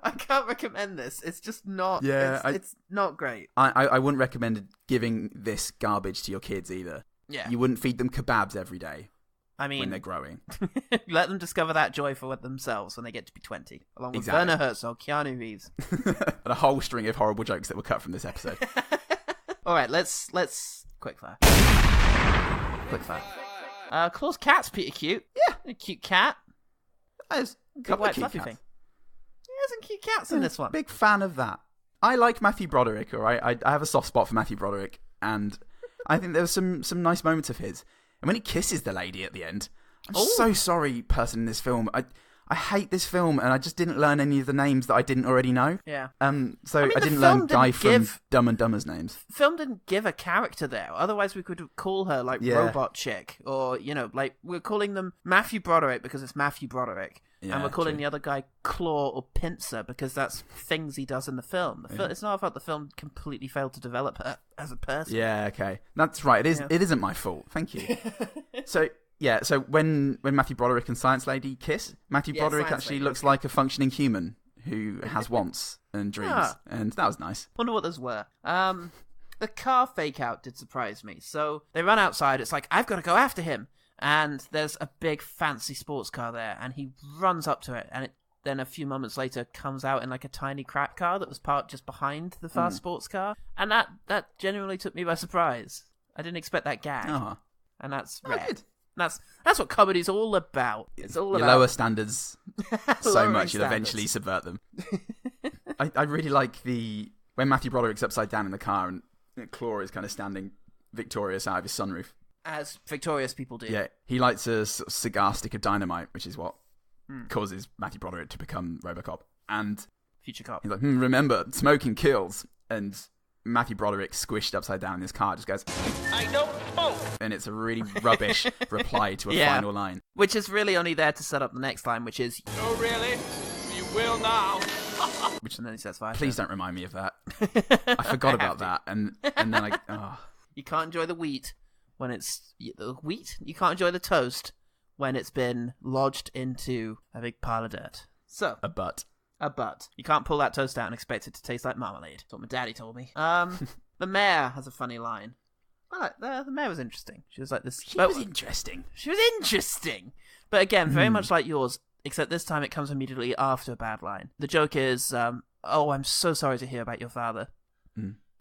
I can't recommend this. It's just not. Yeah, it's not great. I wouldn't recommend giving this garbage to your kids either. Yeah, you wouldn't feed them kebabs every day. I mean, when they're growing, let them discover that joy for themselves when they get to be 20, along with Werner Herzog, Keanu Reeves, and a whole string of horrible jokes that were cut from this episode. All right, let's quickfire. Claw's cat's pretty cute. Yeah, a cute cat. There's a couple of cute cats. Thing. Yeah, there's some cute cats in this one. Big fan of that. I like Matthew Broderick. All right, I have a soft spot for Matthew Broderick, and I think there was some nice moments of his. And when he kisses the lady at the end, I'm so sorry, person in this film. I hate this film, and I just didn't learn any of the names that I didn't already know. Yeah. So I didn't learn Guy from Dumb and Dumber's names. Film didn't give a character there. Otherwise, we could call her like Robot Chick, or like we're calling them Matthew Broderick because it's Matthew Broderick, and we're calling the other guy Claw or Pincer because that's things he does in the film. It's not about the film completely failed to develop her as a person. Yeah. Okay. That's right. It is. Yeah. It isn't my fault. Thank you. So when Matthew Broderick and Science Lady kiss, Matthew Broderick actually looks like a functioning human who has wants and dreams, and that was nice. Wonder what those were. The car fake out did surprise me. So they run outside. It's like, I've got to go after him, and there's a big fancy sports car there, and he runs up to it, and then a few moments later comes out in like a tiny crap car that was parked just behind the fast sports car, and that genuinely took me by surprise. I didn't expect that gag, and that's rare. Good. That's what comedy's all about. It's all about... You lower standards so much, you'll eventually subvert them. I really like when Matthew Broderick's upside down in the car and Claw is kind of standing victorious out of his sunroof. As victorious people do. Yeah, he lights a cigar stick of dynamite, which is what causes Matthew Broderick to become Robocop. And Future Cop. He's like, remember, smoking kills. And Matthew Broderick, squished upside down in his car, just goes, I don't smoke. And it's a really rubbish reply to a final line. Which is really only there to set up the next line, which is, oh, really? You will now. And then he says, fire. Please don't remind me of that. I forgot about that. And then You can't enjoy the wheat when it's... The wheat? You can't enjoy the toast when it's been lodged into a big pile of dirt. So... A butt. You can't pull that toast out and expect it to taste like marmalade. That's what my daddy told me. The mayor has a funny line. The mayor was interesting. She was like this... She was interesting. But again, very much like yours, except this time it comes immediately after a bad line. The joke is, oh, I'm so sorry to hear about your father.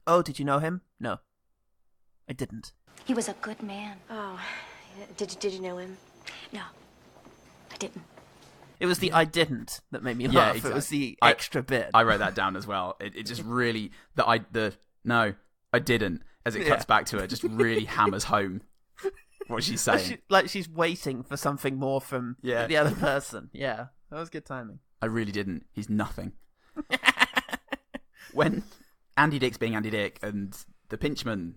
Oh, did you know him? No. I didn't. He was a good man. Oh, did you know him? No, I didn't. It was the I didn't that made me laugh. Yeah, exactly. It was the extra bit. I wrote that down as well. It just really... No, I didn't, as it cuts back to her, just really hammers home what she's saying. She's waiting for something more from the other person. Yeah, that was good timing. I really didn't. He's nothing. When Andy Dick's being Andy Dick and the pinchman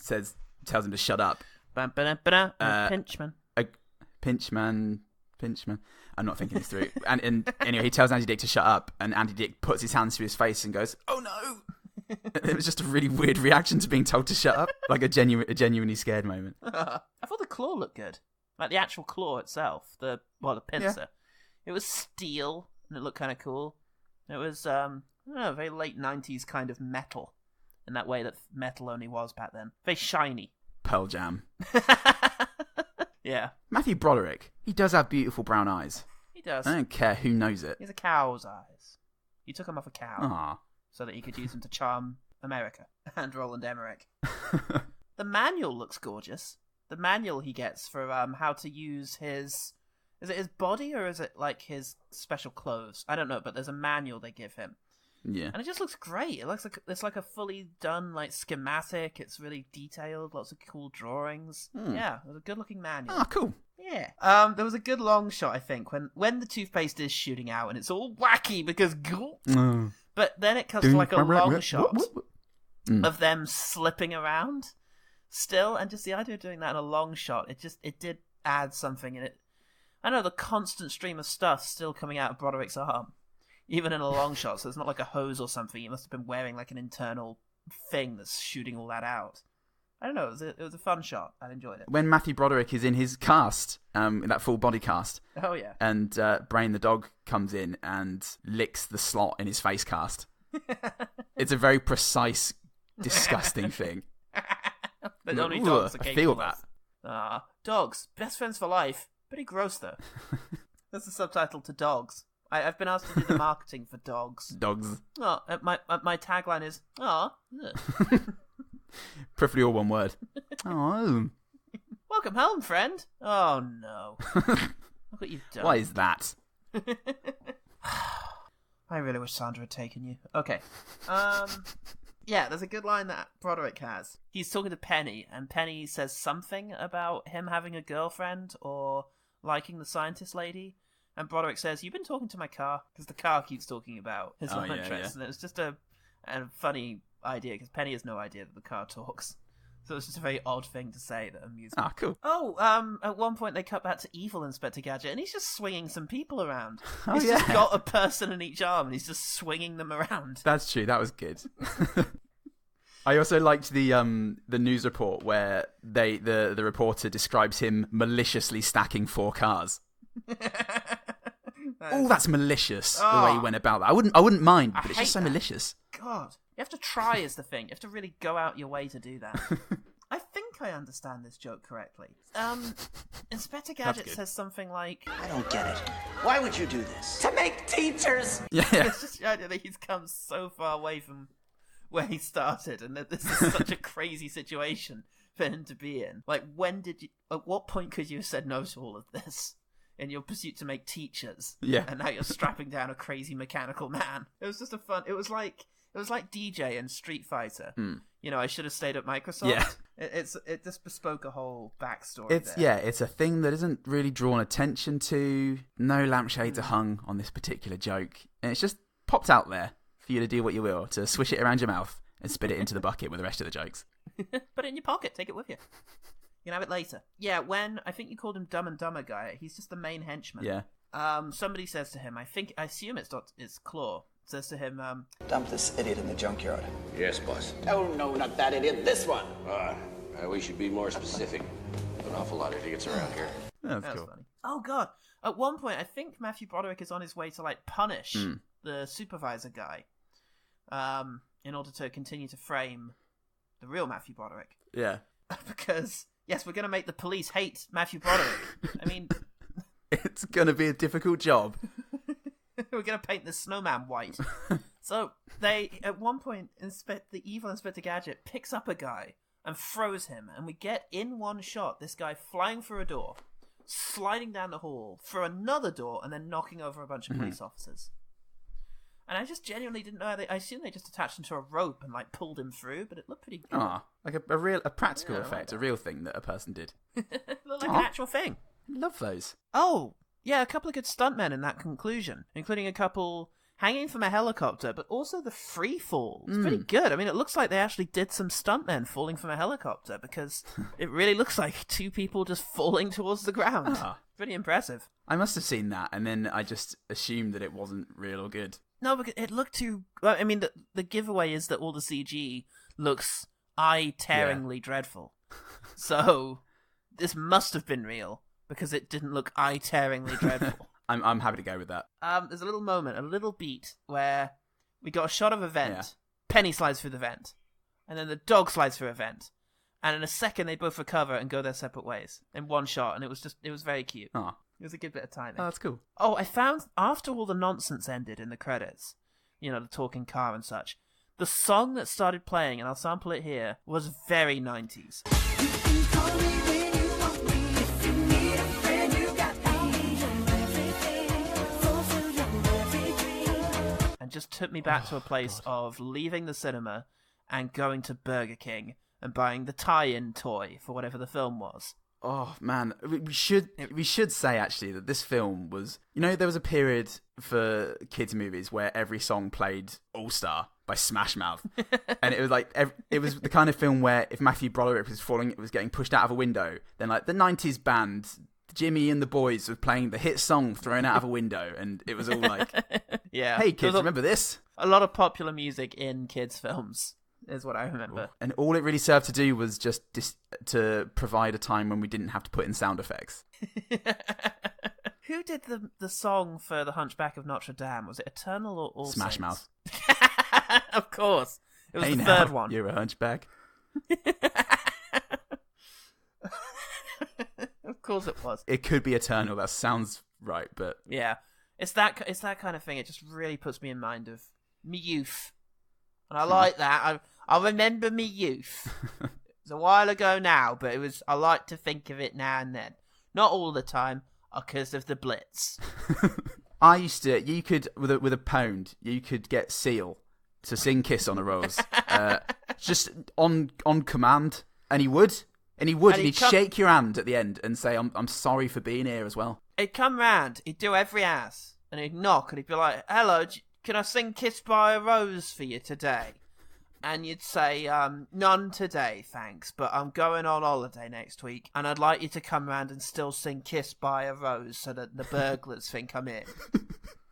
tells him to shut up. Pinchman. Pinchman. I'm not thinking this through. And anyway, he tells Andy Dick to shut up, and Andy Dick puts his hands to his face and goes, "Oh no!" It was just a really weird reaction to being told to shut up, like a genuinely scared moment. I thought the claw looked good, like the actual claw itself, the pincer. Yeah. It was steel, and it looked kind of cool. It was very late 90s kind of metal, in that way that metal only was back then. Very shiny. Pearl Jam. Yeah. Matthew Broderick, he does have beautiful brown eyes. He does. I don't care who knows it. He has a cow's eyes. You took him off a cow. Aww. So that he could use them to charm America and Roland Emmerich. The manual looks gorgeous. The manual he gets for how to use his... Is it his body or is it like his special clothes? I don't know, but there's a manual they give him. Yeah. And it just looks great. It looks like it's like a fully done like schematic. It's really detailed, lots of cool drawings. Yeah, it was a good looking manual. Oh, cool. Yeah. There was a good long shot, I think, when the toothpaste is shooting out and it's all wacky because but then it comes to like a long shot of them slipping around still, and just the idea of doing that in a long shot, it did add something in it. I know the constant stream of stuff still coming out of Broderick's arm, even in a long shot, so it's not like a hose or something. He must have been wearing like an internal thing that's shooting all that out. I don't know, it was a fun shot. I enjoyed it. When Matthew Broderick is in his cast, in that full body cast, oh yeah, and Brain the dog comes in and licks the slot in his face cast. It's a very precise, disgusting thing. But only dogs are I feel capable that. Dogs, best friends for life. Pretty gross though. That's the subtitle to Dogs. I've been asked to do the marketing for Dogs. Dogs. Oh, my tagline is, Preferably all one word. Oh. Welcome home, friend. Oh no. Look what you've done. Why is that? I really wish Sandra had taken you. Okay. Yeah, there's a good line that Broderick has. He's talking to Penny, and Penny says something about him having a girlfriend or liking the scientist lady. And Broderick says, "You've been talking to my car," because the car keeps talking about his love interest. Yeah. And it's just a funny idea, because Penny has no idea that the car talks. So it's just a very odd thing to say that amused me. Ah, cool. Oh, at one point they cut back to evil Inspector Gadget, and he's just swinging some people around. Oh, he's yeah. just got a person in each arm, and he's just swinging them around. That's true. That was good. I also liked the news report where the reporter describes him maliciously stacking 4 cars. That's malicious, the way he went about that. I wouldn't mind, but it's just so malicious. God, you have to try is the thing. You have to really go out your way to do that. I think I understand this joke correctly. Inspector Gadget says something like, I don't get it. Why would you do this? To make teachers! Yeah. It's just the idea that he's come so far away from where he started, and that this is such a crazy situation for him to be in. Like, at what point could you have said no to all of this in your pursuit to make teachers? Yeah. And now you're strapping down a crazy mechanical man. It was just it was like DJ in Street Fighter. You know, I should have stayed at Microsoft. Yeah. It just bespoke a whole backstory there. Yeah, it's a thing that isn't really drawn attention to. No lampshades are hung on this particular joke. And it's just popped out there for you to do what you will, to swish it around your mouth and spit it into the bucket with the rest of the jokes. Put it in your pocket, take it with you. You can have it later. Yeah, when, I think you called him Dumb and Dumber guy, he's just the main henchman. Yeah. Somebody says to him, I assume it's Claw, says to him, Dump this idiot in the junkyard. Yes, boss. Oh, no, not that idiot. This one. We should be more specific. An awful lot of idiots around here. That's that was cool. funny. Oh, God. At one point, I think Matthew Broderick is on his way to, like, punish the supervisor guy in order to continue to frame the real Matthew Broderick. Yeah. Because, yes, we're going to make the police hate Matthew Broderick. I mean... It's going to be a difficult job. We're going to paint the snowman white. So, at one point, the evil Inspector Gadget picks up a guy and throws him, and we get in one shot this guy flying through a door, sliding down the hall, through another door, and then knocking over a bunch of police officers. And I just genuinely didn't know. I assumed they just attached him to a rope and like pulled him through, but it looked pretty good. Like a practical effect, a real thing that a person did. It looked like an actual thing. Love those. Oh, yeah, a couple of good stuntmen in that conclusion, including a couple hanging from a helicopter, but also the free fall. It's pretty good. I mean, it looks like they actually did some stuntmen falling from a helicopter, because it really looks like 2 people just falling towards the ground. Pretty impressive. I must have seen that, and then I just assumed that it wasn't real or good. No, because it looked too... I mean, the giveaway is that all the CG looks eye-tearingly dreadful. So, this must have been real, because it didn't look eye-tearingly dreadful. I'm happy to go with that. There's a little moment, a little beat, where we got a shot of a vent. Yeah. Penny slides through the vent. And then the dog slides through a vent. And in a second, they both recover and go their separate ways in one shot. And it was very cute. Oh. It was a good bit of timing. Oh, that's cool. Oh, I found, after all the nonsense ended in the credits, you know, the talking car and such, the song that started playing, and I'll sample it here, was very 90s. And just took me back to a place of leaving the cinema and going to Burger King and buying the tie-in toy for whatever the film was. Oh man, we should say actually that this film was, you know, there was a period for kids movies where every song played All Star by Smash Mouth. And it was like, it was the kind of film where if Matthew Broderick was getting pushed out of a window, then like the 90s band, Jimmy and the Boys, was playing the hit song Thrown Out of a Window. And it was all like, yeah. Hey kids, remember this? A lot of popular music in kids' films is what I remember. And all it really served to do was just to provide a time when we didn't have to put in sound effects. Who did the song for The Hunchback of Notre Dame? Was it Eternal or All Smash Saints? Mouth. Of course. It was the third one. You're a hunchback. Of course it was. It could be Eternal. That sounds right, but... Yeah. It's that kind of thing. It just really puts me in mind of me youth. And I like that. I remember me youth. It's a while ago now, but I like to think of it now and then. Not all the time, because of the Blitz. I used to... You could, with a pound, you could get Seal to sing Kiss on a Rose. Just on command. And he would. And he'd shake your hand at the end and say, I'm sorry for being here as well. He'd come round, he'd do every ass, and he'd knock, and he'd be like, hello, can I sing Kiss by a Rose for you today? And you'd say, none today, thanks, but I'm going on holiday next week, and I'd like you to come round and still sing Kiss by a Rose so that the burglars think I'm in.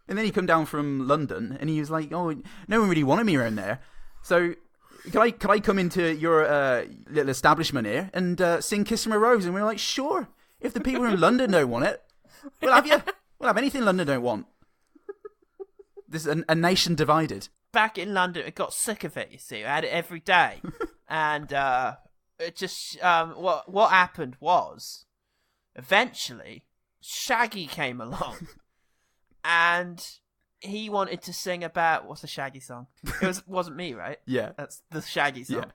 And then he come down from London, and he was like, oh, no one really wanted me around there, so... Can I come into your little establishment here and sing Kiss from a Rose? And we were like, sure. If the people in London don't want it, we'll have you. We'll have anything London don't want. This is a nation divided. Back in London, it got sick of it, you see. I had it every day. And it just... what happened was, eventually, Shaggy came along. And... he wanted to sing about... What's the Shaggy song? It wasn't me, right? Yeah. That's the Shaggy song. Yeah.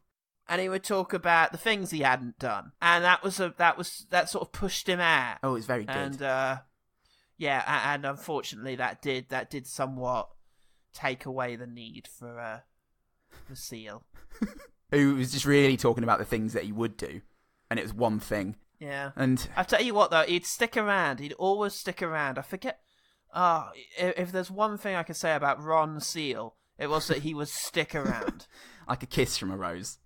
And he would talk about the things he hadn't done. And that sort of pushed him out. Oh, it's very good. And, and unfortunately that did somewhat take away the need for the Seal. Who was just really talking about the things that he would do. And it was one thing. Yeah. And I'll tell you what, though. He'd stick around. He'd always stick around. I forget... if there's one thing I could say about Ron Seal, it was that he would stick around. Like a kiss from a rose.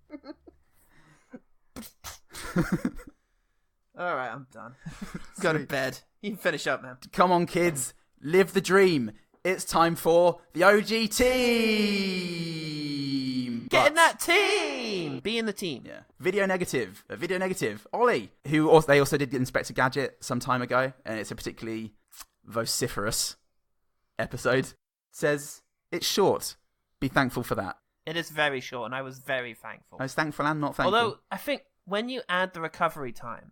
Alright, I'm done. Go to bed. You can finish up, man. Come on, kids. Live the dream. It's time for the OG team. Get in that team! Be in the team. Yeah. Video negative. Ollie, who they also did Inspector Gadget some time ago, and it's a particularly... vociferous episode, says it's short. Be thankful for that. It is very short, and I was very thankful. I was thankful and not thankful. Although I think when you add the recovery time,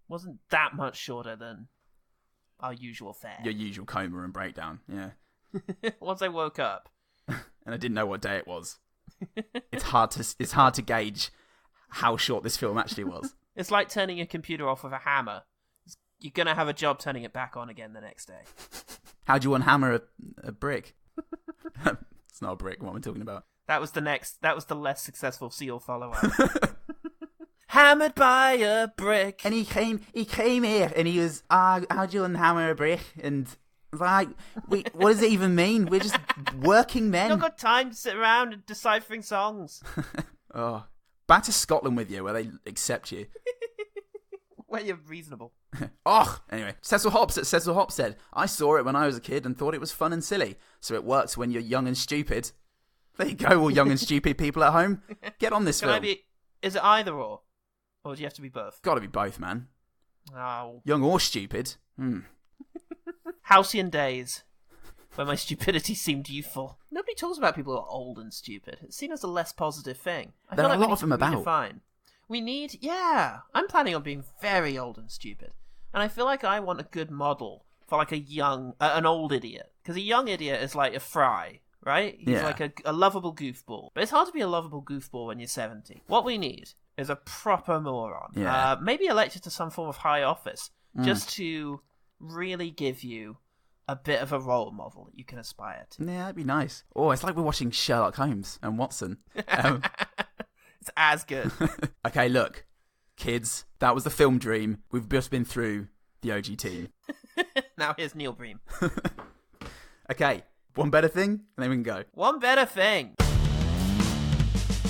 it wasn't that much shorter than our usual fare. Your usual coma and breakdown. Yeah. Once I woke up, and I didn't know what day it was. It's hard to gauge how short this film actually was. It's like turning your computer off with a hammer. You're going to have a job turning it back on again the next day. How do you unhammer a brick? It's not a brick, what am I talking about? That was the less successful Seal follow-up. Hammered by a brick. And he came here and he was, how do you unhammer a brick? And like, what does it even mean? We're just working men. You've not got time to sit around and deciphering songs. Oh, back to Scotland with you where they accept you. Where you're reasonable. Anyway, Cecil Hopp said, I saw it when I was a kid and thought it was fun and silly, so it works when you're young and stupid. There you go, all young and stupid people at home. Get on this film. Is it either or do you have to be both? Gotta be both, man. Oh. Young or stupid. Halcyon days, where my stupidity seemed youthful. Nobody talks about people who are old and stupid. It's seen as a less positive thing. There are a lot of them about. I'm planning on being very old and stupid. And I feel like I want a good model for like an old idiot. Because a young idiot is like a Fry, right? He's like a lovable goofball. But it's hard to be a lovable goofball when you're 70. What we need is a proper moron. Yeah. Maybe elected to some form of high office, just to really give you a bit of a role model that you can aspire to. Yeah, that'd be nice. Oh, it's like we're watching Sherlock Holmes and Watson. It's as good. Okay, look. Kids, that was the film dream. We've just been through the OG team. Now here's Neil Bream. Okay, one better thing, and then we can go. One better thing.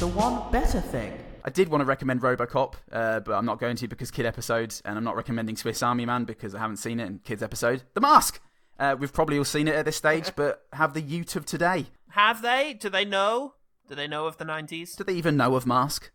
The one better thing. I did want to recommend Robocop, but I'm not going to because kid episode, and I'm not recommending Swiss Army Man because I haven't seen it in kids episode. The Mask! We've probably all seen it at this stage, but have the youth of today. Have they? Do they know? Do they know of the 90s? Do they even know of Mask?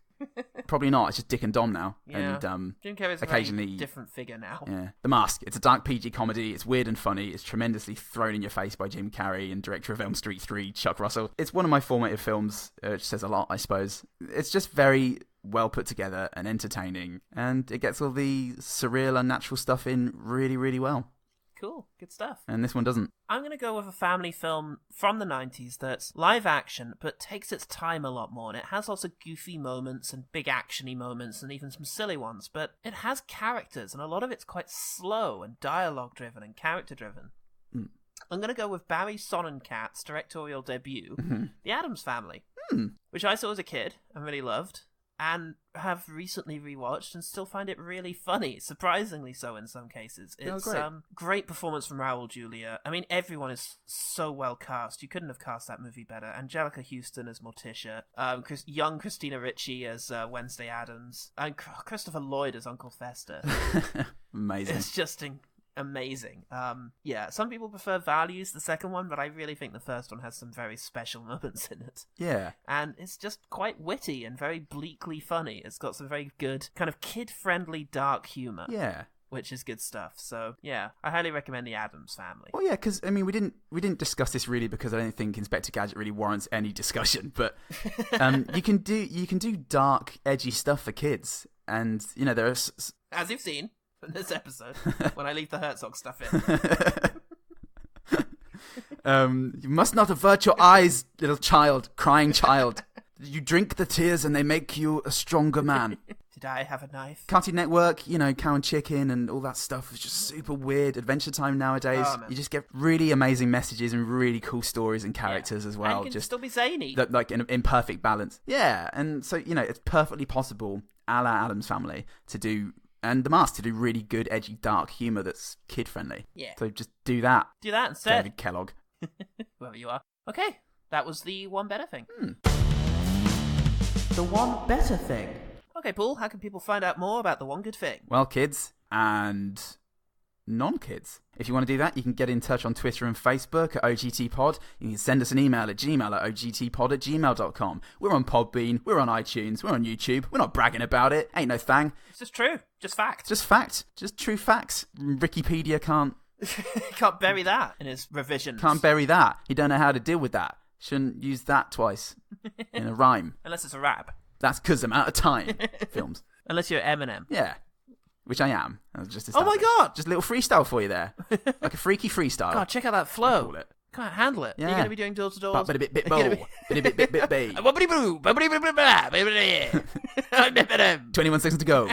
Probably not. It's just Dick and Dom now. Yeah. And Jim Carrey's occasionally a very different figure now. Yeah. The Mask. It's a dark PG comedy. It's weird and funny. It's tremendously thrown in your face by Jim Carrey and director of Elm Street 3, Chuck Russell. It's one of my formative films, which says a lot, I suppose. It's just very well put together and entertaining, and it gets all the surreal, unnatural stuff in really, really well. Cool. Good stuff. And this one doesn't. I'm going to go with a family film from the 90s that's live action, but takes its time a lot more. And it has lots of goofy moments and big actiony moments and even some silly ones. But it has characters, and a lot of it's quite slow and dialogue-driven and character-driven. Mm. I'm going to go with Barry Sonnenkat's directorial debut, The Addams Family, which I saw as a kid and really loved, and have recently rewatched and still find it really funny, surprisingly so in some cases. It's great performance from Raul Julia. I mean, everyone is so well cast. You couldn't have cast that movie better. Angelica Houston as Morticia, young Christina Ricci as Wednesday Addams, and Christopher Lloyd as Uncle Fester. Amazing. It's just amazing. Yeah, some people prefer Values, the second one, but I really think the first one has some very special moments in it. Yeah. And it's just quite witty and very bleakly funny. It's got some very good, kind of kid-friendly, dark humour. Yeah. Which is good stuff. So, yeah, I highly recommend The Addams Family. Well, yeah, because, I mean, we didn't discuss this really because I don't think Inspector Gadget really warrants any discussion, but you can do dark, edgy stuff for kids, and, you know, there are... As you've seen from this episode, when I leave the Herzog stuff in. You must not avert your eyes, little child, crying child. You drink the tears and they make you a stronger man. Did I have a knife? Cartoon Network, you know, Cow and Chicken and all that stuff is just super weird. Adventure Time nowadays, you just get really amazing messages and really cool stories and characters as well. And can just still be zany. Like in perfect balance. Yeah, and so, you know, it's perfectly possible, a la Addams Family, to do... And The Mask to do really good, edgy, dark humour that's kid-friendly. Yeah. So just do that. Do that instead. David Kellogg. Whoever you are. Okay, that was the one better thing. The one better thing. Okay, Paul, how can people find out more about the one good thing? Well, kids and non-kids. If you want to do that, you can get in touch on Twitter and Facebook at ogtpod. You can send us an email at ogtpod@gmail.com. We're on Podbean, we're on iTunes, we're on YouTube. We're not bragging about it. Ain't no thang. It's just true. Just fact. Just fact. Just true facts. Wikipedia can't bury that in his revisions. Can't bury that. He don't know how to deal with that. Shouldn't use that twice in a rhyme. Unless it's a rap. That's because I'm out of time. Films. Unless you're Eminem. Yeah. Which I am. Oh my god! Just a little freestyle for you there. Like a freaky freestyle. God, check out that flow. Can't handle it. Yeah. Are you going to be doing door to doors? Bit bit bow. Bit bit 21 seconds to go.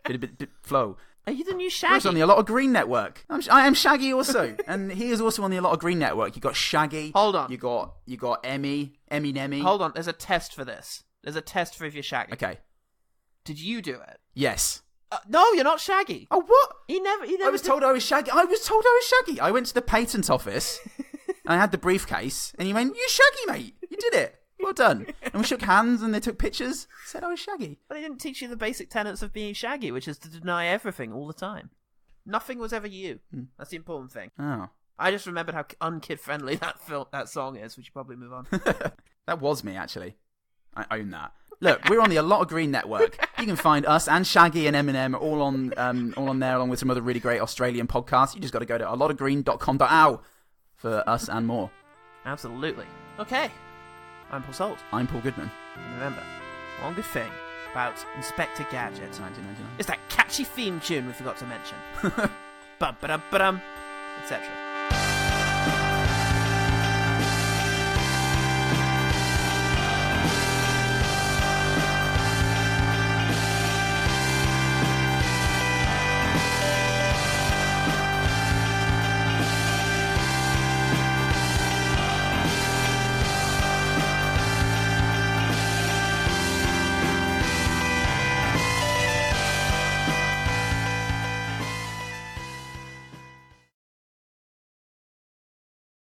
Bit flow. Are you the new Shaggy? He's on the A Lot of Green Network. I am Shaggy also, and he is also on the A Lot of Green Network. You got Shaggy. Hold on. You got Emmy. Hold on. There's a test for this. There's a test for if you're Shaggy. Okay. Did you do it? Yes. No, you're not Shaggy. Oh, what? He never. I was told I was Shaggy. I went to the patent office, and I had the briefcase, and he went, "You're Shaggy, mate. You did it. Well done." And we shook hands, and they took pictures. Said I was Shaggy. But they didn't teach you the basic tenets of being Shaggy, which is to deny everything all the time. Nothing was ever you. That's the important thing. Oh. I just remembered how unkid-friendly that song is. We should probably move on. That was me, actually. I own that. Look, we're on the A Lot of Green Network. You can find us and Shaggy and Eminem all on there, along with some other really great Australian podcasts. You just got to go to alotofgreen.com.au for us and more. Absolutely. Okay. I'm Paul Salt. I'm Paul Goodman. And remember, one good thing about Inspector Gadget 1999 is that catchy theme tune we forgot to mention. Bum-ba-dum-ba-dum, etc.